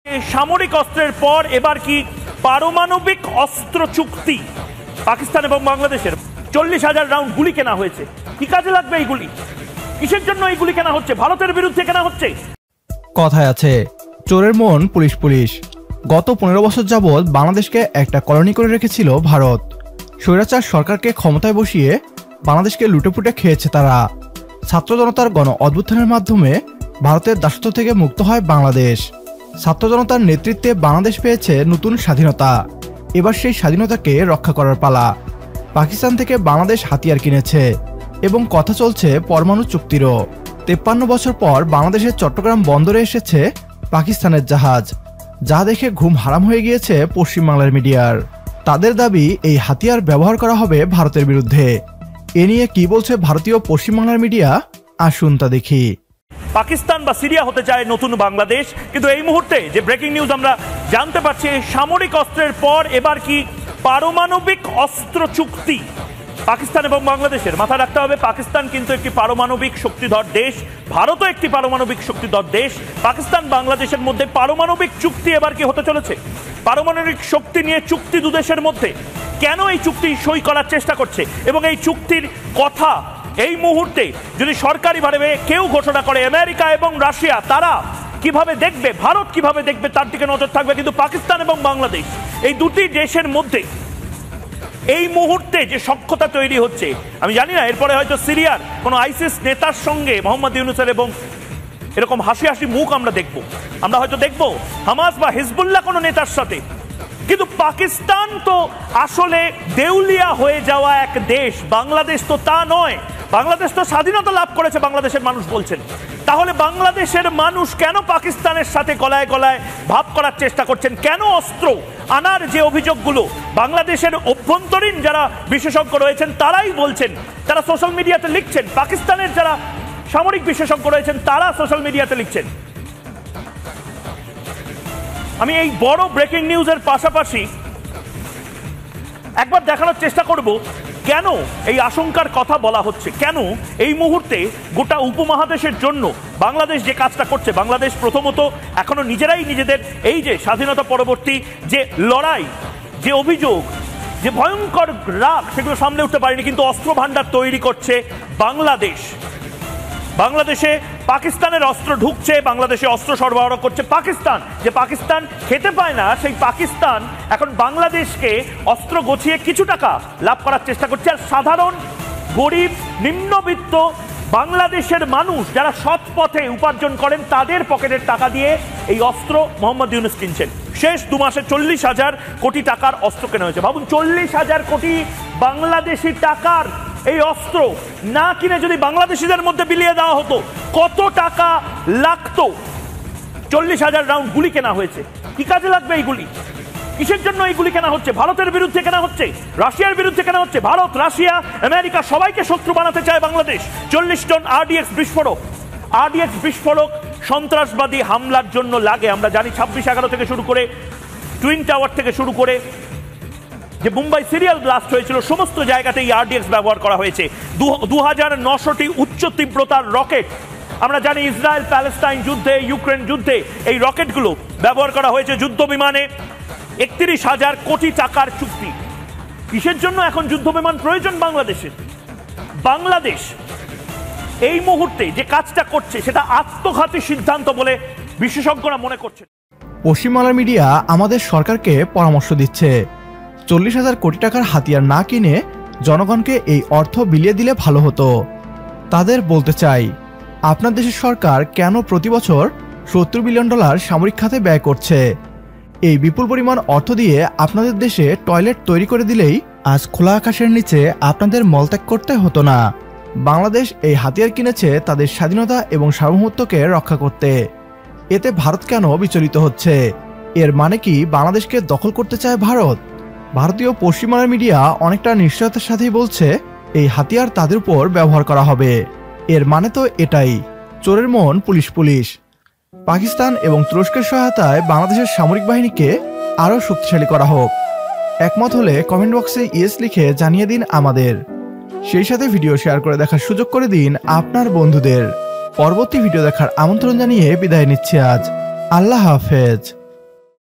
সামরিক অস্ত্রের পর এবার কি পারমাণবিক অস্ত্র চুক্তি পাকিস্তান এবং বাংলাদেশের 40,000 রাউন্ড গুলি কেনা হয়েছে। কি কাজে লাগবে এই গুলি? কিসের জন্য এই গুলি কেনা হচ্ছে? ভারতের বিরুদ্ধে কেনা হচ্ছে। কথায় আছে চোরের মন পুলিশ পুলিশ। গত 15 বছর যাবৎ বাংলাদেশকে একটা কলোনি করে রেখেছিল ভারত। স্বৈরাচার সরকারকে ক্ষমতায় বসিয়ে বাংলাদেশকে লুটেপুটে খেয়েছে তারা। ছাত্র জনতার গণ অভ্যুত্থানের মাধ্যমে ভারতের দাসত্ব থেকে মুক্ত হয় বাংলাদেশ। ছাত্র জনতার নেতৃত্বে বাংলাদেশ পেয়েছে নতুন স্বাধীনতা। এবার সেই স্বাধীনতাকে রক্ষা করার পালা। পাকিস্তান থেকে বাংলাদেশ হাতিয়ার কিনেছে এবং কথা চলছে পরমাণু চুক্তিরও। 53 বছর পর বাংলাদেশের চট্টগ্রাম বন্দরে এসেছে পাকিস্তানের জাহাজ, যা দেখে ঘুম হারাম হয়ে গিয়েছে পশ্চিমবাংলার মিডিয়ার। তাদের দাবি এই হাতিয়ার ব্যবহার করা হবে ভারতের বিরুদ্ধে। এ নিয়ে কি বলছে ভারতীয় পশ্চিমবাংলার মিডিয়া, আসুন তা দেখি। পাকিস্তান বা সিরিয়া হতে চায় নতুন বাংলাদেশ, কিন্তু এই মুহূর্তে যে ব্রেকিং নিউজ আমরা জানতে পারছি, সামরিক অস্ত্রের পর এবার কি পারমাণবিক অস্ত্র চুক্তি পাকিস্তান এবং বাংলাদেশের। মাথায় রাখতে হবে পাকিস্তান কিন্তু একটি পারমাণবিক শক্তিধর দেশ, ভারতও একটি পারমাণবিক শক্তিধর দেশ। পাকিস্তান বাংলাদেশের মধ্যে পারমাণবিক চুক্তি এবার কি হতে চলেছে? পারমাণবিক শক্তি নিয়ে চুক্তি দু দেশের মধ্যে। কেন এই চুক্তি সই করার চেষ্টা করছে এবং এই চুক্তির কথা এই মুহূর্তে যদি সরকারিভাবে কেউ ঘোষণা করে, আমেরিকা এবং রাশিয়া তারা কিভাবে দেখবে, ভারত কিভাবে দেখবে, তার দিকে নজর থাকবে। কিন্তু পাকিস্তান এবং বাংলাদেশ এই দুটি দেশের মধ্যে এই মুহূর্তে যে সখ্যতা তৈরি হচ্ছে, আমি জানি না এরপরে হয়তো সিরিয়ার কোনো আইসিস নেতার সঙ্গে মোহাম্মদ ইউনূসের এবং এরকম হাসি হাসি মুখ আমরা দেখব, আমরা হয়তো দেখব হামাস বা হিজবুল্লাহ কোনো নেতার সাথে। কিন্তু পাকিস্তান তো আসলে দেউলিয়া হয়ে যাওয়া এক দেশ, বাংলাদেশ তো তা নয়। বাংলাদেশ তো স্বাধীনতা লাভ করেছে, বাংলাদেশের মানুষ বলছেন। তাহলে বাংলাদেশের মানুষ কেন পাকিস্তানের সাথে গলায় গলায় ভাব করার চেষ্টা করছেন? কেন অস্ত্র আনার যে অভিযোগগুলো বাংলাদেশের অভ্যন্তরীণ যারা বিশেষজ্ঞ রয়েছেন তারাই বলছেন, তারা সোশ্যাল মিডিয়াতে লিখছেন, পাকিস্তানের যারা সামরিক বিশেষজ্ঞ রয়েছেন তারা সোশ্যাল মিডিয়াতে লিখছেন। আমি এই বড় ব্রেকিং নিউজের পাশাপাশি একবার দেখানোর চেষ্টা করব কেন এই আশঙ্কার কথা বলা হচ্ছে, কেন এই মুহূর্তে গোটা উপমহাদেশের জন্য বাংলাদেশ যে কাজটা করছে। বাংলাদেশ প্রথমত এখনো নিজেরাই নিজেদের এই যে স্বাধীনতা পরবর্তী যে লড়াই, যে অভিযোগ, যে ভয়ঙ্কর রাগ, সেগুলো সামনে উঠতে পারেনি। কিন্তু অস্ত্র ভান্ডার তৈরি করছে বাংলাদেশ। বাংলাদেশে পাকিস্তানের অস্ত্র ঢুকছে, বাংলাদেশে অস্ত্র সরবরাহ করছে পাকিস্তান। যে পাকিস্তান খেতে পায় না, সেই পাকিস্তান এখন বাংলাদেশকে অস্ত্র গছিয়ে কিছু টাকা লাভ করার চেষ্টা করছে। আর সাধারণ গরিব নিম্নবিত্ত বাংলাদেশের মানুষ যারা সৎ পথে উপার্জন করেন তাদের পকেটের টাকা দিয়ে এই অস্ত্র মোহাম্মদ ইউনূস কিনছেন। শেষ 2 মাসে 40,000 কোটি টাকার অস্ত্র কেনা হয়েছে। ভাবুন, 40,000 কোটি বাংলাদেশি টাকার এই অস্ত্র না কিনে যদি বাংলাদেশিদের মধ্যে বিলিয়ে দেওয়া হতো কত টাকা লাগতো? 40,000 রাউন্ড গুলি কেনা হয়েছে। কি কাজে লাগবে এই গুলি? কিসের জন্য এই গুলি কেনা হচ্ছে? ভারতের বিরুদ্ধে কেনা হচ্ছে, রাশিয়ার বিরুদ্ধে কেনা হচ্ছে। ভারত, রাশিয়া, আমেরিকা সবাইকে শত্রু বানাতে চায় বাংলাদেশ। 40 টন RDX বিস্ফোরক সন্ত্রাসবাদী হামলার জন্য লাগে। আমরা জানি 26/11 থেকে শুরু করে, টুইন টাওয়ার থেকে শুরু করে যে মুম্বাই সিরিয়াল ব্লাস্ট হয়েছিল, সমস্ত জায়গাতে এই RDX ব্যবহার করা হয়েছে। 2900টি উচ্চ তীব্রতার রকেট। আমরা জানি ইসরায়েল প্যালেস্টাইন যুদ্ধে, ইউক্রেন যুদ্ধে এই রকেটগুলো ব্যবহার করা হয়েছে। যুদ্ধ বিমানে 31,000 কোটি টাকার চুক্তি। কিসের জন্য এখন যুদ্ধ বিমান প্রয়োজন বাংলাদেশের? বাংলাদেশ এই মুহূর্তে যে কাজটা করছে সেটা আত্মঘাতী সিদ্ধান্ত বলে বিশেষজ্ঞরা মনে করছেন। পশ্চিমবাংলার মিডিয়া আমাদের সরকারকে পরামর্শ দিচ্ছে 40,000 কোটি টাকার হাতিয়ার না কিনে জনগণকে এই অর্থ বিলিয়ে দিলে ভালো হতো। তাদের বলতে চাই, আপনার দেশের সরকার কেন প্রতি বছর $70 বিলিয়ন সামরিক খাতে ব্যয় করছে? এই বিপুল পরিমাণ অর্থ দিয়ে আপনাদের দেশে টয়লেট তৈরি করে দিলেই আজ খোলা আকাশের নিচে আপনাদের মলত্যাগ করতে হতো না। বাংলাদেশ এই হাতিয়ার কিনেছে তাদের স্বাধীনতা এবং সার্বভৌমত্বকে রক্ষা করতে। এতে ভারত কেন বিচলিত হচ্ছে? এর মানে কি বাংলাদেশকে দখল করতে চায় ভারত? ভারতীয় পশ্চিমবাংলার মিডিয়া অনেকটা নিশ্চয়তার সাথেই বলছে এই হাতিয়ার তাদের উপর ব্যবহার করা হবে। এর মানে তো এটাই, চোরের মন পুলিশ পুলিশ। পাকিস্তান এবং তুরস্কের সহায়তায় বাংলাদেশের সামরিক বাহিনীকে আরও শক্তিশালী করা হোক। একমত হলে কমেন্ট বক্সে ইয়েস লিখে জানিয়ে দিন আমাদের। সেই সাথে ভিডিও শেয়ার করে দেখার সুযোগ করে দিন আপনার বন্ধুদের। পরবর্তী ভিডিও দেখার আমন্ত্রণ জানিয়ে বিদায় নিচ্ছি আজ। আল্লাহ হাফেজ।